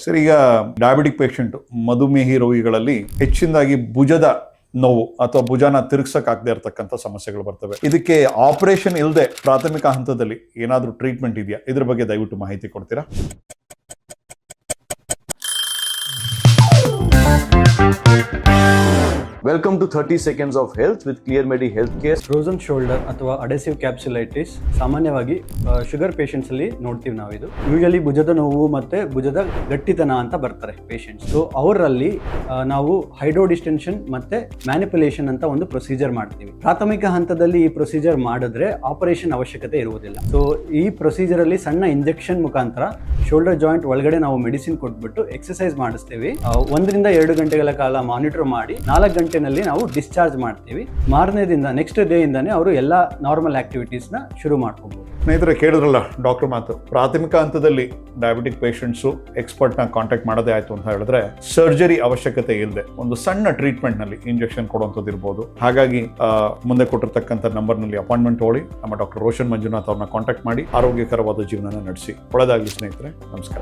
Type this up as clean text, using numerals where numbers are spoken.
Sir, ಈಗ diabetic patient ಮಧುಮೇಹಿ ರೋಗಿಗಳಲ್ಲಿ ಹೆಚ್ಚಿನದಾಗಿ ಭುಜದ ನೋವು ಅಥವಾ ಭುಜನ ತಿರುಗಿಸಕ್ಕಾಗದೇ ಇರತಕ್ಕಂಥ ಸಮಸ್ಯೆಗಳು ಬರ್ತವೆ. ಇದಕ್ಕೆ ಆಪರೇಷನ್ ಇಲ್ಲದೆ ಪ್ರಾಥಮಿಕ ಹಂತದಲ್ಲಿ ಏನಾದರೂ ಟ್ರೀಟ್ಮೆಂಟ್ ಇದೆಯಾ? ಇದ್ರ ಬಗ್ಗೆ ದಯವಿಟ್ಟು ಮಾಹಿತಿ ಕೊಡ್ತೀರಾ? Welcome to 30 Seconds of Health with ClearMedi Healthcare. Frozen shoulder ಅಥವಾ ಅಡೆಸಿವ್ ಕ್ಯಾಪ್ಸುಲೈಟಿಸ್ ಸಾಮಾನ್ಯವಾಗಿ ಶುಗರ್ ಪೇಷಂಟ್ಸ್ ಅಲ್ಲಿ ನೋಡ್ತೀವಿ ನಾವು. ಇದು ಯೂಶಲಿ ಭುಜದ ನೋವು ಮತ್ತೆ ಭುಜದ ಗಟ್ಟಿತನ ಅಂತ ಬರ್ತಾರೆ ಪೇಷಂಟ್ಸ್. ಸೊ ಅವರಲ್ಲಿ ನಾವು ಹೈಡ್ರೋ ಡಿಸ್ಟೆನ್ಷನ್ ಮತ್ತೆ ಮ್ಯಾನಿಪುಲೇಷನ್ ಅಂತ ಒಂದು ಪ್ರೊಸೀಜರ್ ಮಾಡ್ತೀವಿ. ಪ್ರಾಥಮಿಕ ಹಂತದಲ್ಲಿ ಈ ಪ್ರೊಸೀಜರ್ ಮಾಡಿದ್ರೆ ಆಪರೇಷನ್ ಅವಶ್ಯಕತೆ ಇರುವುದಿಲ್ಲ. ಸೊ ಈ ಪ್ರೊಸೀಜರ್ ಅಲ್ಲಿ ಸಣ್ಣ ಇಂಜೆಕ್ಷನ್ ಮುಖಾಂತರ ಶೋಲ್ಡರ್ ಜಾಯಿಂಟ್ ಒಳಗಡೆ ನಾವು ಮೆಡಿಸಿನ್ ಕೊಟ್ಬಿಟ್ಟು ಎಕ್ಸರ್ಸೈಸ್ ಮಾಡಿಸ್ತೀವಿ. 1 ರಿಂದ 2 ಗಂಟೆಗಳ ಕಾಲ ಮಾನಿಟರ್ ಮಾಡಿ 4 ಗಂಟೆನಲ್ಲಿ ನಾವು ಡಿಸ್ಚಾರ್ಜ್ ಮಾಡ್ತೀವಿ. ಮಾರನೇ ದಿನ ನೆಕ್ಸ್ಟ್ ಡೇ ಇಂದಾನೆ ಅವರು ಎಲ್ಲ ನಾರ್ಮಲ್ ಆಕ್ಟಿವಿಟೀಸ್ ನ ಶುರು ಮಾಡ್ಕೋಬಹುದು. ಸ್ನೇಹಿತರೆ, ಕೇಳಿದ್ರಲ್ಲ ಡಾಕ್ಟರ್ ಮಾತು. ಪ್ರಾಥಮಿಕ ಹಂತದಲ್ಲಿ ಡಯಾಬಿಟಿಕ್ ಪೇಷಂಟ್ಸು ಎಕ್ಸ್ಪರ್ಟ್ ನ ಕಾಂಟ್ಯಾಕ್ಟ್ ಮಾಡೋದೇ ಆಯ್ತು ಅಂತ ಹೇಳಿದ್ರೆ ಸರ್ಜರಿ ಅವಶ್ಯಕತೆ ಇಲ್ಲದೆ ಒಂದು ಸಣ್ಣ ಟ್ರೀಟ್ಮೆಂಟ್ ನಲ್ಲಿ ಇಂಜೆಕ್ಷನ್ ಕೊಡುವಂಥದ್ದು ಇರ್ಬೋದು. ಹಾಗಾಗಿ ಮುಂದೆ ಕೊಟ್ಟಿರ್ತಕ್ಕಂಥ ನಂಬರ್ ನಲ್ಲಿ ಅಪಾಯಿಂಟ್ಮೆಂಟ್ ತಗೊಳ್ಳಿ. ನಮ್ಮ ಡಾಕ್ಟರ್ ರೋಷನ್ ಮಂಜುನಾಥ್ ಅವ್ರನ್ನ ಕಾಂಟ್ಯಾಕ್ಟ್ ಮಾಡಿ ಆರೋಗ್ಯಕರವಾದ ಜೀವನ ನಡೆಸಿ. ಒಳ್ಳೆದಾಗಲಿ ಸ್ನೇಹಿತರೆ. ನಮಸ್ಕಾರ.